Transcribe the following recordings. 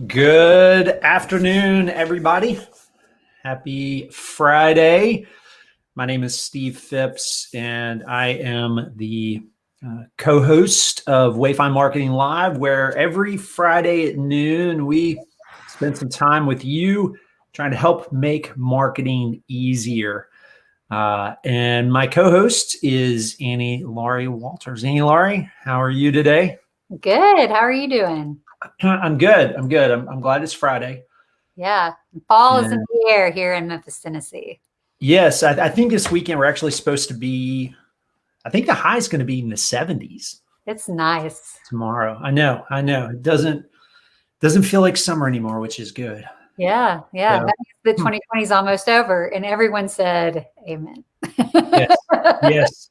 Good afternoon, everybody. Happy Friday. My name is Steve Phipps, and I am the co-host of Wayfind Marketing Live, where every Friday at noon, we spend some time with you trying to help make marketing easier. And my co-host is Annie Laurie Walters. Annie Laurie, how are you today? Good. How are you doing? I'm good. I'm glad it's Friday. Yeah. Fall is in the air here in Memphis, Tennessee. Yes, I think this weekend we're actually supposed to be, I think the high is going to be in the 70s It's nice. tomorrow. I know. It doesn't feel like summer anymore, which is good. Yeah. So, That means the 2020 is almost over. And everyone said, amen. Yes.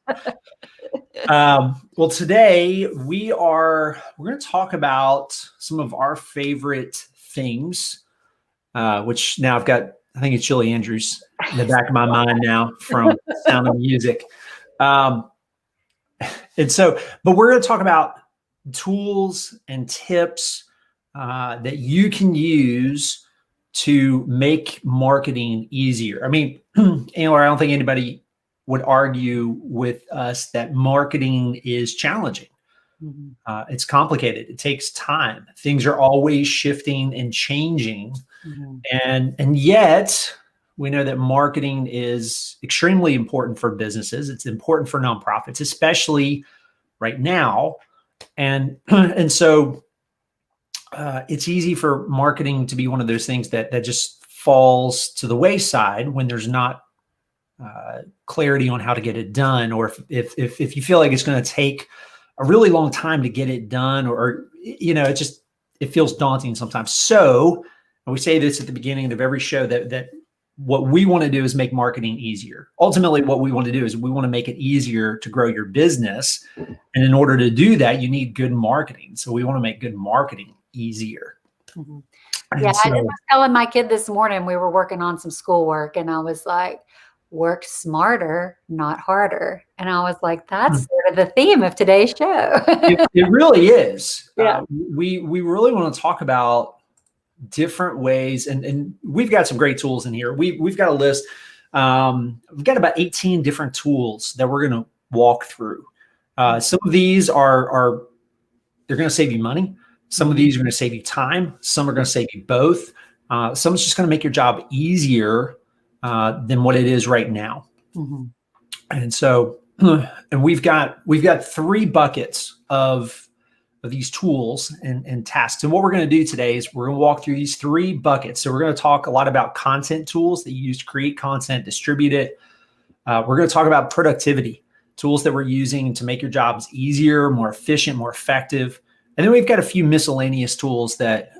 Well, today we're going to talk about some of our favorite things, which now I think it's Julie Andrews in the back of my mind now from Sound of Music. But we're going to talk about tools and tips that you can use to make marketing easier. I mean, I don't think anybody would argue with us that marketing is challenging. Mm-hmm. It's complicated. It takes time. Things are always shifting and changing. Mm-hmm. And yet we know that marketing is extremely important for businesses. It's important for nonprofits, especially right now. And so it's easy for marketing to be one of those things that just falls to the wayside when there's not clarity on how to get it done, or if you feel like it's going to take a really long time to get it done, or it feels daunting sometimes. So we say this at the beginning of every show that what we want to do is make marketing easier. Ultimately, what we want to do is we want to make it easier to grow your business. And in order to do that, you need good marketing. So we want to make good marketing easier. Mm-hmm. Yeah, I was telling my kid this morning, we were working on some schoolwork, and I was like, work smarter, not harder. And I was like, that's sort of the theme of today's show. It really is. Yeah. We really want to talk about different ways, and we've got some great tools in here. We've got a list. We've got about 18 different tools that we're going to walk through. Some of these they're going to save you money. Some of these are going to save you time. Some are going to save you both. Some is just going to make your job easier than what it is right now. Mm-hmm. And so, and we've got 3 buckets of these tools and tasks. And what we're going to do today is we're going to walk through these 3 buckets. So we're going to talk a lot about content tools that you use to create content, distribute it. We're going to talk about productivity tools that we're using to make your jobs easier, more efficient, more effective. And then we've got a few miscellaneous tools that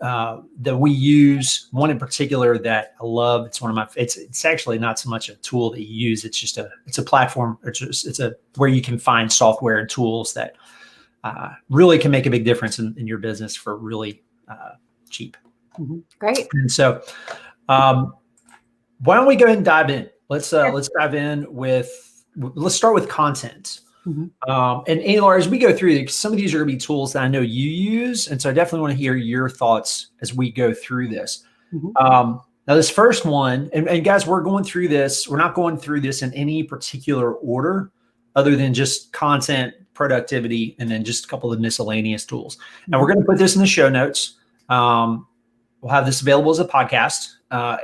we use. One in particular that I love. It's one of my. It's actually not so much a tool that you use. It's just it's a platform. It's where you can find software and tools that really can make a big difference in your business for really cheap. Mm-hmm. Great. And so, why don't we go ahead and dive in? Let's dive in let's start with content. Mm-hmm. And Anlar, as we go through, some of these are going to be tools that I know you use, and so I definitely want to hear your thoughts as we go through this. Mm-hmm. Now, this first one, and guys, we're going through this. We're not going through this in any particular order, other than just content, productivity, and then just a couple of miscellaneous tools. Now, we're going to put this in the show notes. We'll have this available as a podcast.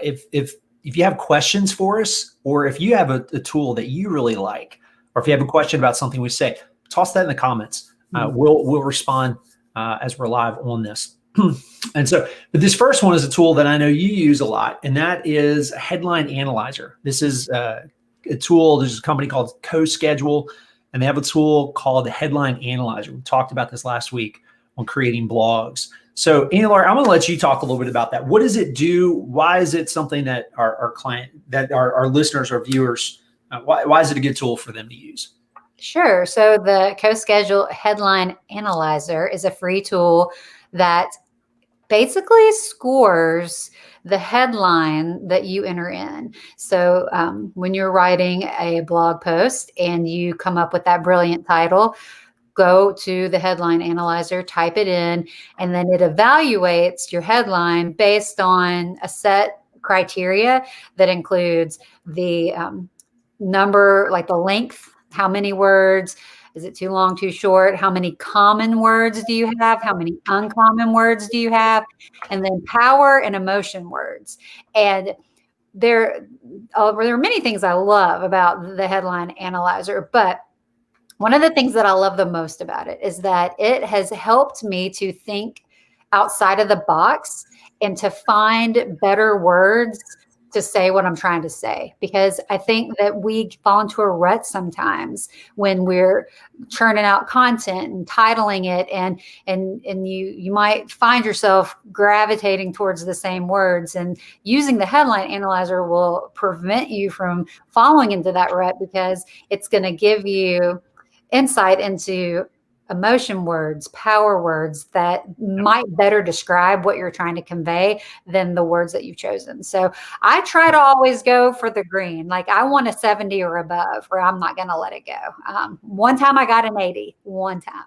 If you have questions for us, or if you have a tool that you really like, or if you have a question about something we say, toss that in the comments. We'll respond as we're live on this. And so, but this first one is a tool that I know you use a lot, and that is a headline analyzer. This is a tool. There's a company called CoSchedule, and they have a tool called the Headline Analyzer. We talked about this last week on creating blogs. So, Anlar, I'm going to let you talk a little bit about that. What does it do? Why is it something that our listeners, our viewers, why is it a good tool for them to use? Sure. So the CoSchedule Headline Analyzer is a free tool that basically scores the headline that you enter in. So when you're writing a blog post and you come up with that brilliant title, go to the headline analyzer, type it in, and then it evaluates your headline based on a set criteria that includes the number, like the length, how many words, is it too long, too short? How many common words do you have? How many uncommon words do you have? And then power and emotion words. And there are many things I love about the headline analyzer, but one of the things that I love the most about it is that it has helped me to think outside of the box and to find better words to say what I'm trying to say. Because I think that we fall into a rut sometimes when we're churning out content and titling it, and you might find yourself gravitating towards the same words, and using the headline analyzer will prevent you from falling into that rut, because it's going to give you insight into emotion words, power words that might better describe what you're trying to convey than the words that you've chosen. So I try to always go for the green. Like, I want a 70 or above, or I'm not going to let it go. One time I got an 80, one time.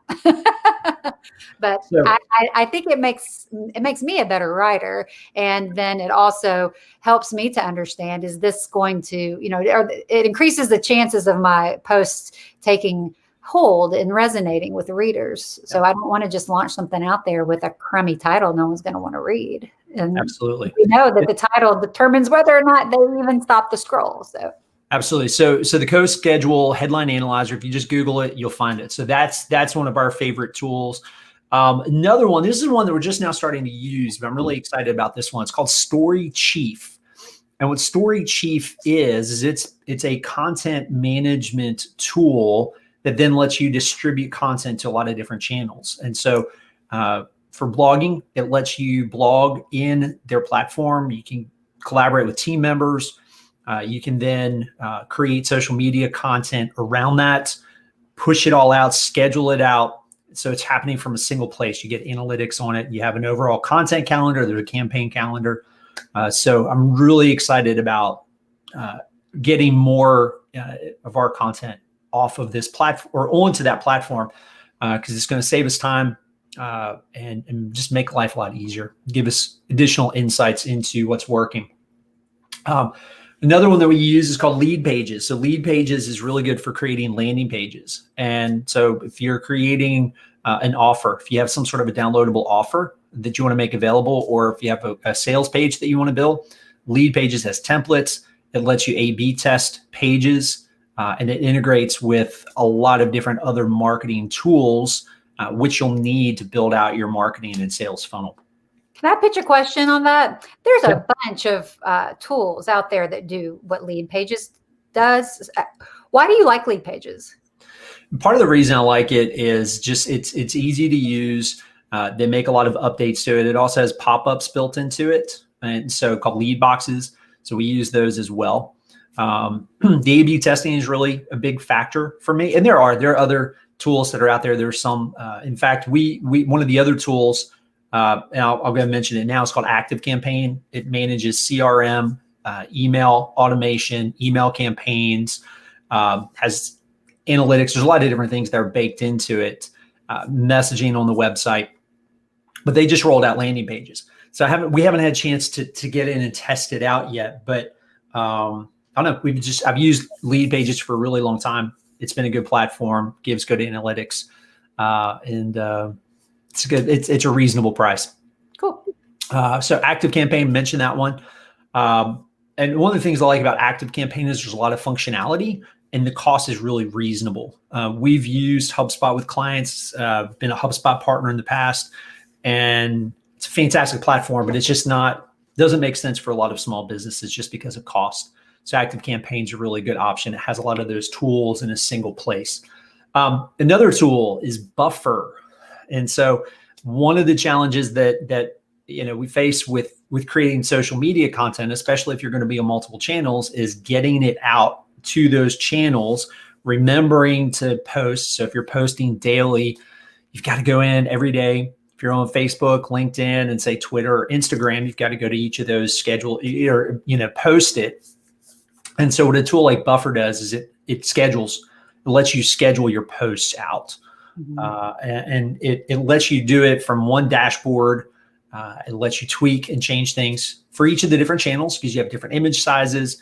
But so, I think it makes me a better writer. And then it also helps me to understand, is this going to, it increases the chances of my posts taking hold and resonating with the readers. So I don't want to just launch something out there with a crummy title no one's going to want to read. And absolutely, we know that the title determines whether or not they even stop the scroll. So absolutely. So the CoSchedule headline analyzer, if you just Google it, you'll find it. So that's one of our favorite tools. Another one, this is one that we're just now starting to use, but I'm really excited about this one. It's called StoryChief. And what StoryChief is it's a content management tool that then lets you distribute content to a lot of different channels. And so for blogging, it lets you blog in their platform. You can collaborate with team members. You can then create social media content around that, push it all out, schedule it out. So it's happening from a single place. You get analytics on it. You have an overall content calendar. There's a campaign calendar. So I'm really excited about getting more of our content off of this platform or onto that platform, because it's going to save us time and just make life a lot easier, give us additional insights into what's working. Another one that we use is called Leadpages. So Leadpages is really good for creating landing pages. And so if you're creating an offer, if you have some sort of a downloadable offer that you want to make available, or if you have a sales page that you want to build, Leadpages has templates. It lets you A/B test pages. And it integrates with a lot of different other marketing tools, which you'll need to build out your marketing and sales funnel. Can I pitch a question on that? There's a bunch of tools out there that do what Leadpages does. Why do you like Leadpages? Part of the reason I like it is just it's easy to use. They make a lot of updates to it. It also has pop-ups built into it, and so called lead boxes. So we use those as well. The A/B testing is really a big factor for me. And there are other tools that are out there. There's some, in fact, we one of the other tools, and I'll go ahead and mention it now, it's called Active Campaign. It manages CRM, email automation, email campaigns, has analytics. There's a lot of different things that are baked into it, messaging on the website, but they just rolled out landing pages. So we haven't had a chance to get in and test it out yet, but, I don't know. I've used Leadpages for a really long time. It's been a good platform, gives good analytics, and it's good. It's a reasonable price. Cool. So Active Campaign, mentioned that one. And one of the things I like about Active Campaign is there's a lot of functionality, and the cost is really reasonable. We've used HubSpot with clients, been a HubSpot partner in the past, and it's a fantastic platform, but it's just doesn't make sense for a lot of small businesses just because of cost. So Active Campaign is a really good option. It has a lot of those tools in a single place. Another tool is Buffer. And so one of the challenges that we face with creating social media content, especially if you're going to be on multiple channels, is getting it out to those channels, remembering to post. So if you're posting daily, you've got to go in every day. If you're on Facebook, LinkedIn, and say Twitter or Instagram, you've got to go to each of those, schedule or post it. And so what a tool like Buffer does is it schedules, it lets you schedule your posts out. And it lets you do it from one dashboard. It lets you tweak and change things for each of the different channels because you have different image sizes.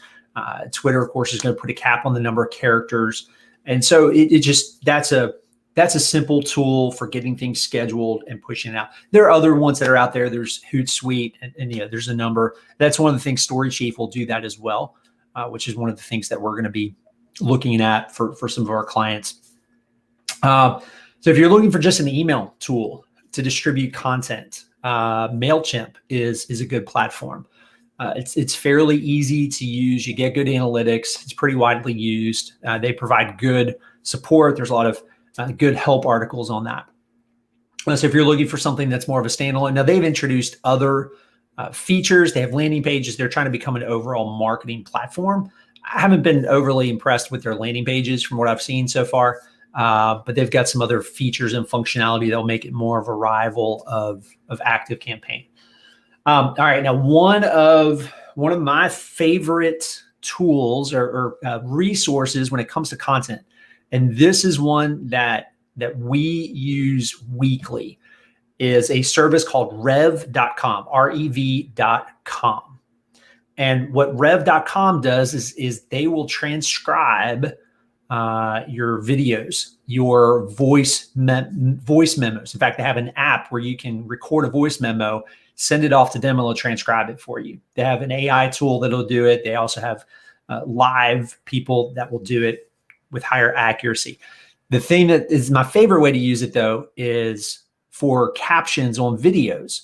Twitter, of course, is going to put a cap on the number of characters. And so that's a simple tool for getting things scheduled and pushing it out. There are other ones that are out there. There's Hootsuite, and there's a number. That's one of the things. StoryChief will do that as well, which is one of the things that we're going to be looking at for some of our clients. So if you're looking for just an email tool to distribute content, Mailchimp is a good platform. It's fairly easy to use. You get good analytics. It's pretty widely used. They provide good support. There's a lot of good help articles on that. So if you're looking for something that's more of a standalone, now they've introduced other features. They have landing pages. They're trying to become an overall marketing platform. I haven't been overly impressed with their landing pages from what I've seen so far, but they've got some other features and functionality that'll make it more of a rival of ActiveCampaign. All right, now one of my favorite tools or resources when it comes to content, and this is one that we use weekly, is a service called rev.com, rev.com. And what rev.com does is they will transcribe your videos, your voice memos. In fact, they have an app where you can record a voice memo, send it off to them, and they'll transcribe it for you. They have an AI tool that'll do it. They also have live people that will do it with higher accuracy. The thing that is my favorite way to use it, though, is for captions on videos.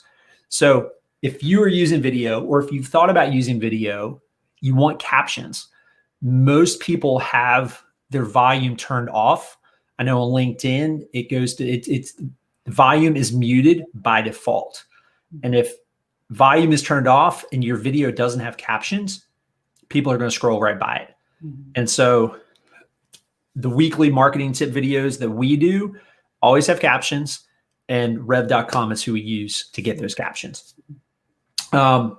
So if you are using video, or if you've thought about using video, you want captions. Most people have their volume turned off. I know on LinkedIn, it goes to, it's volume is muted by default. And if volume is turned off and your video doesn't have captions, people are going to scroll right by it. And so the weekly marketing tip videos that we do always have captions, and rev.com is who we use to get those captions. All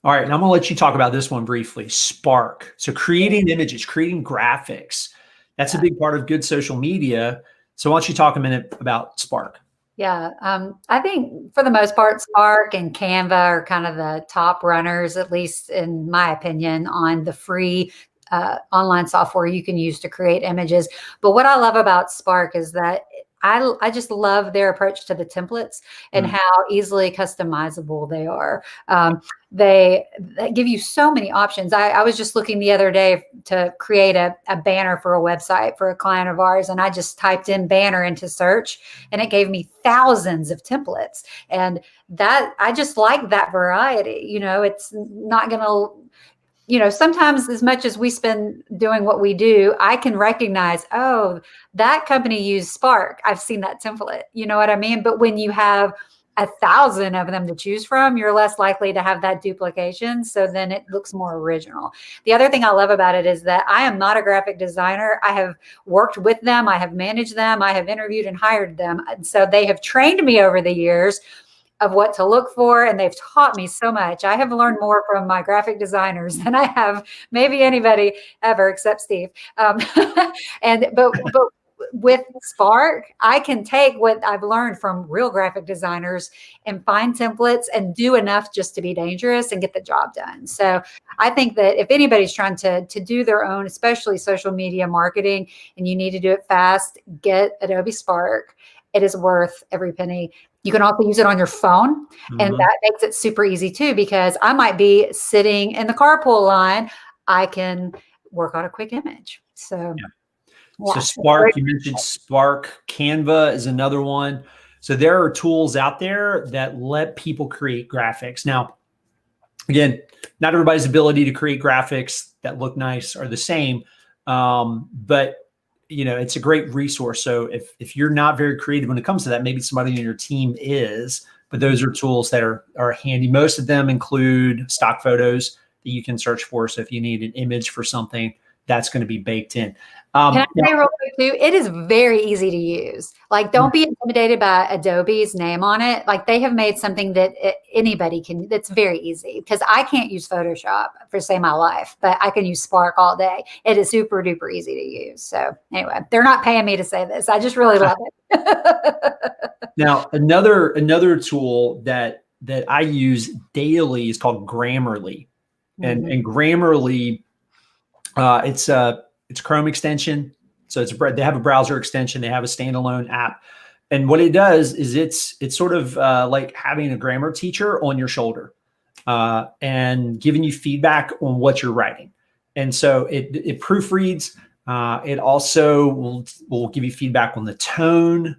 right, and I'm gonna let you talk about this one briefly, Spark. So creating images, creating graphics, that's a big part of good social media. So why don't you talk a minute about Spark? Yeah, I think for the most part, Spark and Canva are kind of the top runners, at least in my opinion, on the free online software you can use to create images. But what I love about Spark is that I just love their approach to the templates and how easily customizable they are. They give you so many options. I was just looking the other day to create a banner for a website for a client of ours, and I just typed in banner into search, and it gave me thousands of templates. And that I just like that variety. You know, it's not going to, you know, sometimes as much as we spend doing what we do, I can recognize, oh, that company used Spark. I've seen that template. You know what I mean? But when you have 1,000 of them to choose from, you're less likely to have that duplication. So then it looks more original. The other thing I love about it is that I am not a graphic designer. I have worked with them. I have managed them. I have interviewed and hired them. And so they have trained me over the years of what to look for, and they've taught me so much. I have learned more from my graphic designers than I have maybe anybody ever, except Steve. But with Spark, I can take what I've learned from real graphic designers and find templates and do enough just to be dangerous and get the job done. So I think that if anybody's trying to do their own, especially social media marketing, and you need to do it fast, get Adobe Spark. It is worth every penny. You can also use it on your phone, and that makes it super easy too, because I might be sitting in the carpool line. I can work on a quick image. So, So Spark, you mentioned Spark. Canva is another one. So there are tools out there that let people create graphics. Now, again, not everybody's ability to create graphics that look nice are the same, but you know, it's a great resource. So if you're not very creative when it comes to that, maybe somebody in your team is, but those are tools that are handy. Most of them include stock photos that you can search for. So if you need an image for something, that's going to be baked in. Can I say real quick too? It is very easy to use. Like, don't be intimidated by Adobe's name on it. Like, they have made something that anybody can. That's very easy, because I can't use Photoshop for say my life, but I can use Spark all day. It is super duper easy to use. So anyway, they're not paying me to say this. I just really love it. Now, another tool that I use daily is called Grammarly, and Grammarly, it's a Chrome extension. So they have a browser extension. They have a standalone app. And what it does is it's sort of like having a grammar teacher on your shoulder and giving you feedback on what you're writing. And so it proofreads. It also will give you feedback on the tone,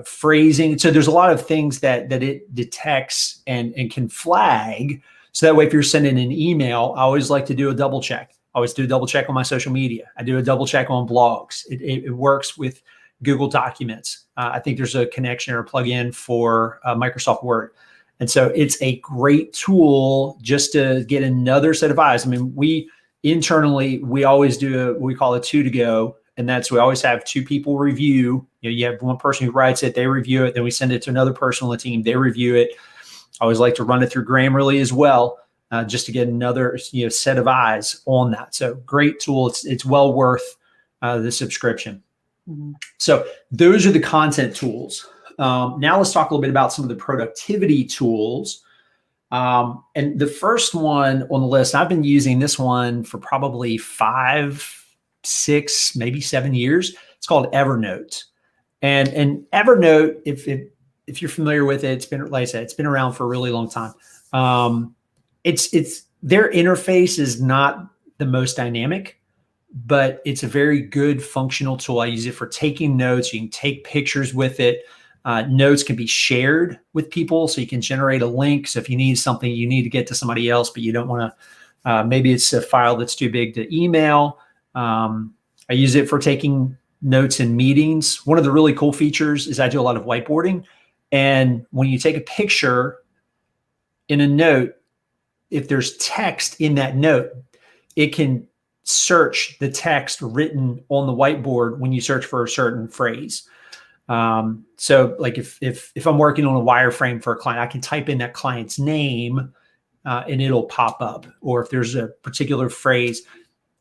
phrasing. So there's a lot of things that it detects and can flag. So that way, if you're sending an email, I always like to do a double check. I always do a double check on my social media. I do a double check on blogs. It works with Google Documents. I think there's a connection or a plugin for Microsoft Word. And so it's a great tool just to get another set of eyes. I mean, we internally always do what we call a 2 to go. And that's, we always have 2 people review. You have one person who writes it, they review it, then we send it to another person on the team, they review it. I always like to run it through Grammarly as well. Just to get another set of eyes on that. So great tool. It's well worth the subscription. So those are the content tools. Now let's talk a little bit about some of the productivity tools. And the first one on the list, I've been using this one for probably 5, 6, maybe 7 years. It's called Evernote. And Evernote, if you're familiar with it, it's been, like I said, it's been around for a really long time. It's their interface is not the most dynamic, but it's a very good functional tool. I use it for taking notes. You can take pictures with it. Notes can be shared with people, so you can generate a link. So if you need something you need to get to somebody else, but you don't want to, maybe it's a file that's too big to email. I use it for taking notes in meetings. One of the really cool features is I do a lot of whiteboarding. And when you take a picture in a note, if there's text in that note, it can search the text written on the whiteboard when you search for a certain phrase. So like if I'm working on a wireframe for a client, I can type in that client's name and it'll pop up. Or if there's a particular phrase,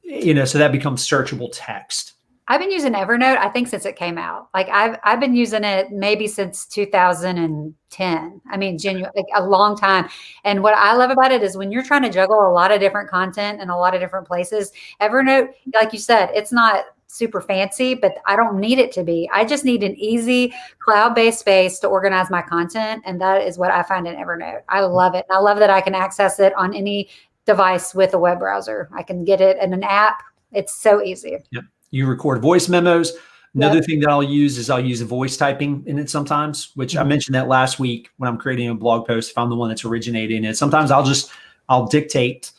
so that becomes searchable text. I've been using Evernote, I think, since it came out. Like I've been using it maybe since 2010. I mean, genuinely, like a long time. And what I love about it is when you're trying to juggle a lot of different content in a lot of different places, Evernote, like you said, it's not super fancy, but I don't need it to be. I just need an easy cloud-based space to organize my content. And that is what I find in Evernote. I love it. And I love that I can access it on any device with a web browser. I can get it in an app. It's so easy. Yep. You record voice memos. Another thing that I'll use voice typing in it sometimes, which I mentioned that last week when I'm creating a blog post, if I'm the one that's originating it. Sometimes I'll dictate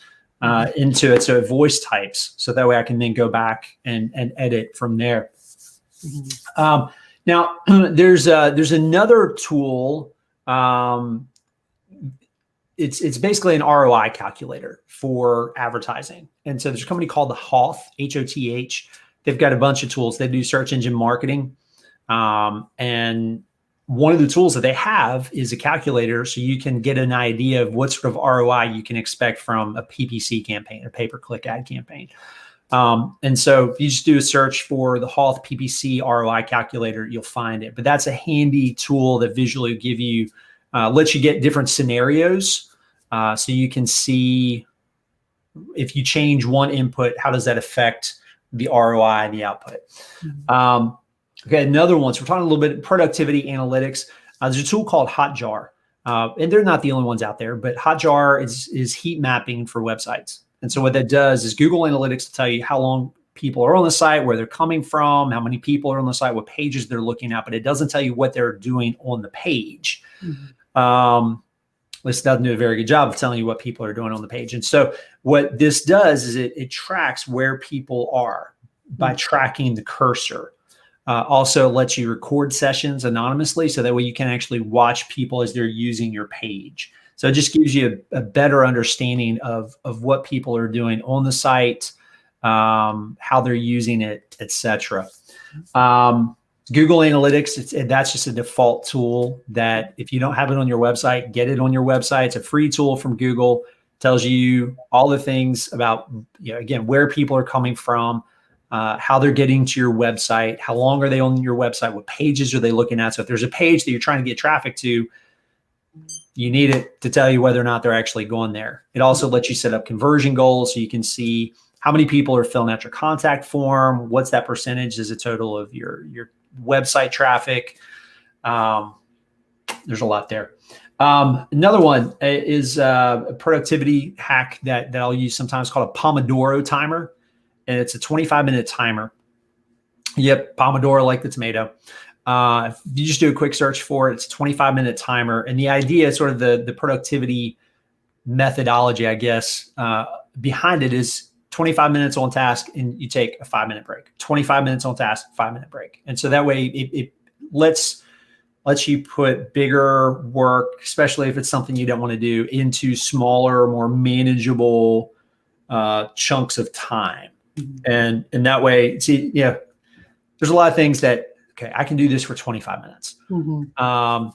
into it, so it voice types, so that way I can then go back and edit from there. Now there's another tool. It's basically an ROI calculator for advertising, and so there's a company called the Hoth, Hoth. They've got a bunch of tools. They do search engine marketing. And one of the tools that they have is a calculator, so you can get an idea of what sort of ROI you can expect from a PPC campaign, a pay-per-click ad campaign. And so if you just do a search for the Hoth PPC ROI Calculator, you'll find it. But that's a handy tool that visually give you, lets you get different scenarios. So you can see if you change one input, how does that affect the ROI and the output. Okay, another one. So we're talking a little bit of productivity analytics. There's a tool called Hotjar. And they're not the only ones out there, but Hotjar is heat mapping for websites. And so what that does is Google Analytics will tell you how long people are on the site, where they're coming from, how many people are on the site, what pages they're looking at, but it doesn't tell you what they're doing on the page. This doesn't do a very good job of telling you what people are doing on the page. And so what this does is it tracks where people are by tracking the cursor. Also lets you record sessions anonymously, so that way you can actually watch people as they're using your page. So it just gives you a better understanding of what people are doing on the site. how they're using it, etc. Google Analytics, that's just a default tool that if you don't have it on your website, get it on your website. It's a free tool from Google. Tells you all the things about, again, where people are coming from, how they're getting to your website, how long are they on your website, what pages are they looking at. So if there's a page that you're trying to get traffic to, you need it to tell you whether or not they're actually going there. It also lets you set up conversion goals so you can see how many people are filling out your contact form, what's that percentage as a total of your website traffic. There's a lot there. Another one is a productivity hack that I'll use sometimes called a Pomodoro Timer. And it's a 25-minute timer. Yep, Pomodoro like the tomato. If you just do a quick search for it, it's a 25-minute timer. And the idea is sort of the productivity methodology, I guess, behind it is 25 minutes on task and you take a 5-minute break. 25 minutes on task, 5-minute break. And so that way it lets you put bigger work, especially if it's something you don't want to do, into smaller, more manageable chunks of time. And that way, see, there's a lot of things that, okay, I can do this for 25 minutes. And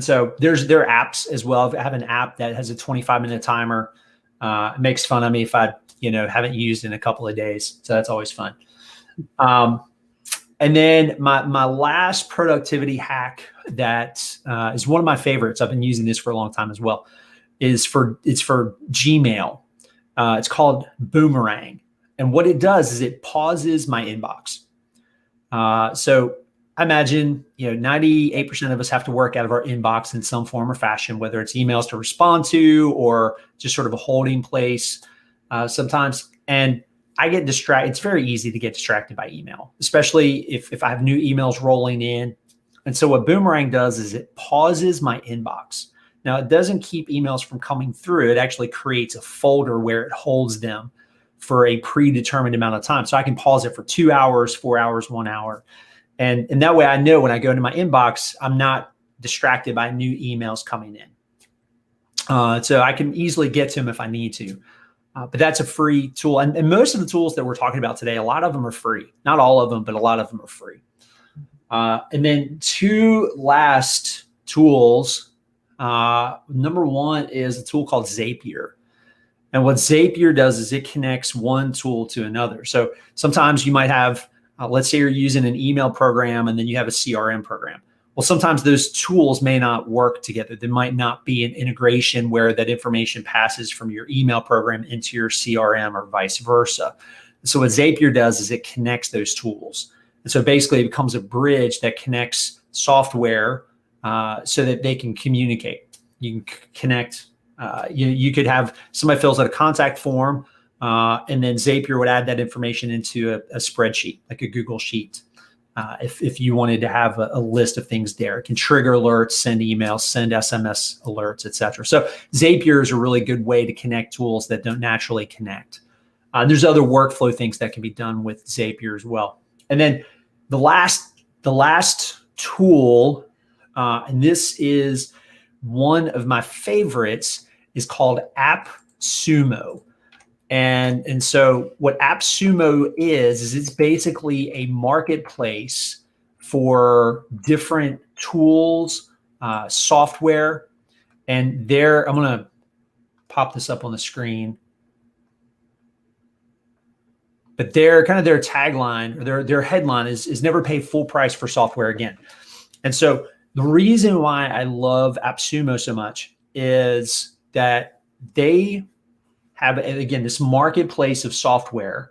so there are apps as well. I have an app that has a 25-minute timer. It makes fun of me if I, haven't used in a couple of days. So that's always fun. And then my last productivity hack that is one of my favorites, I've been using this for a long time as well, it's for Gmail. It's called Boomerang. And what it does is it pauses my inbox. So I imagine, 98% of us have to work out of our inbox in some form or fashion, whether it's emails to respond to or just sort of a holding place sometimes. And I get distracted. It's very easy to get distracted by email, especially if I have new emails rolling in. And so what Boomerang does is it pauses my inbox. Now, it doesn't keep emails from coming through. It actually creates a folder where it holds them for a predetermined amount of time. So I can pause it for 2 hours, 4 hours, 1 hour. And that way I know when I go into my inbox, I'm not distracted by new emails coming in. So I can easily get to them if I need to. But that's a free tool. And most of the tools that we're talking about today, a lot of them are free. Not all of them, but a lot of them are free. And then two last tools. Number one is a tool called Zapier. And what Zapier does is it connects one tool to another. So sometimes you might have, let's say you're using an email program and then you have a CRM program. Well, sometimes those tools may not work together. There might not be an integration where that information passes from your email program into your CRM or vice versa. So what Zapier does is it connects those tools. And so basically it becomes a bridge that connects software so that they can communicate. You can connect, you could have somebody fills out a contact form and then Zapier would add that information into a spreadsheet, like a Google Sheet. If you wanted to have a list of things there, it can trigger alerts, send emails, send SMS alerts, etc. So Zapier is a really good way to connect tools that don't naturally connect. There's other workflow things that can be done with Zapier as well. And then the last tool, and this is one of my favorites, is called Appsumo. And so what Appsumo is it's basically a marketplace for different tools, software. And there, I'm going to pop this up on the screen. But their tagline or their headline is never pay full price for software again. And so the reason why I love Appsumo so much is that they have, again, this marketplace of software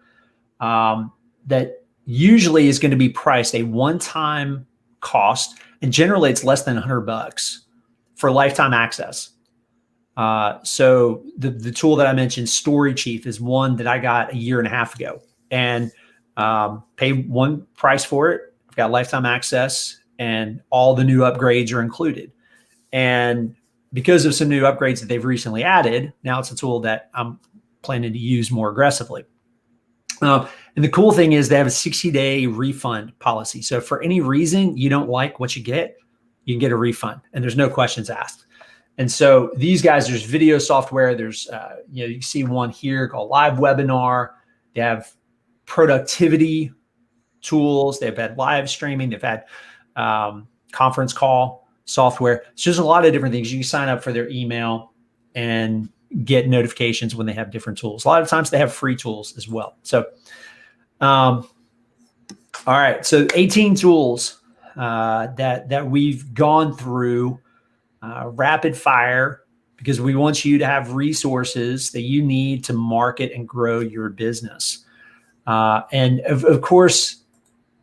that usually is going to be priced a one-time cost, and generally it's less than $100 for lifetime access. So the tool that I mentioned, StoryChief, is one that I got a year and a half ago, and paid one price for it. I've got lifetime access, and all the new upgrades are included. And because of some new upgrades that they've recently added, now it's a tool that I'm planning to use more aggressively. And the cool thing is they have a 60-day refund policy. So for any reason you don't like what you can get a refund, and there's no questions asked. And so these guys, there's video software. There's, you can see one here called Live Webinar. They have productivity tools. They've had live streaming. They've had conference call software. It's just a lot of different things. You can sign up for their email and get notifications when they have different tools. A lot of times they have free tools as well. So, all right. So 18 tools that we've gone through rapid fire, because we want you to have resources that you need to market and grow your business. And of course,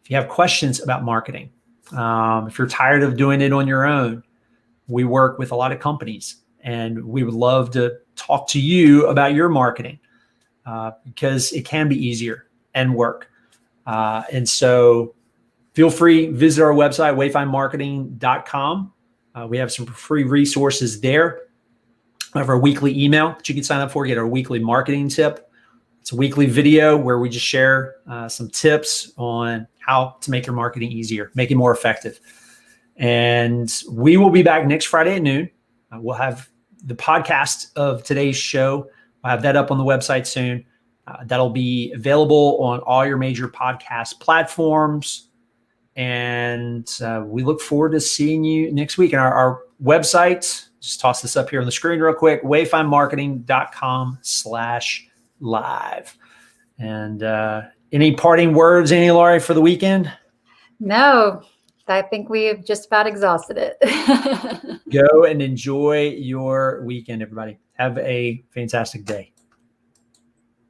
if you have questions about marketing, if you're tired of doing it on your own, we work with a lot of companies, and we would love to talk to you about your marketing because it can be easier and work. And so feel free, visit our website, wayfindmarketing.com. We have some free resources there. We have our weekly email that you can sign up for, get our weekly marketing tip. It's a weekly video where we just share some tips on how to make your marketing easier, make it more effective. And we will be back next Friday at noon. We'll have the podcast of today's show. I'll have that up on the website soon. That'll be available on all your major podcast platforms. And we look forward to seeing you next week. And our website, just toss this up here on the screen real quick, wayfindmarketing.com/live. And any parting words, Annie Laurie, for the weekend? No, I think we've just about exhausted it. Go and enjoy your weekend, everybody. Have a fantastic day.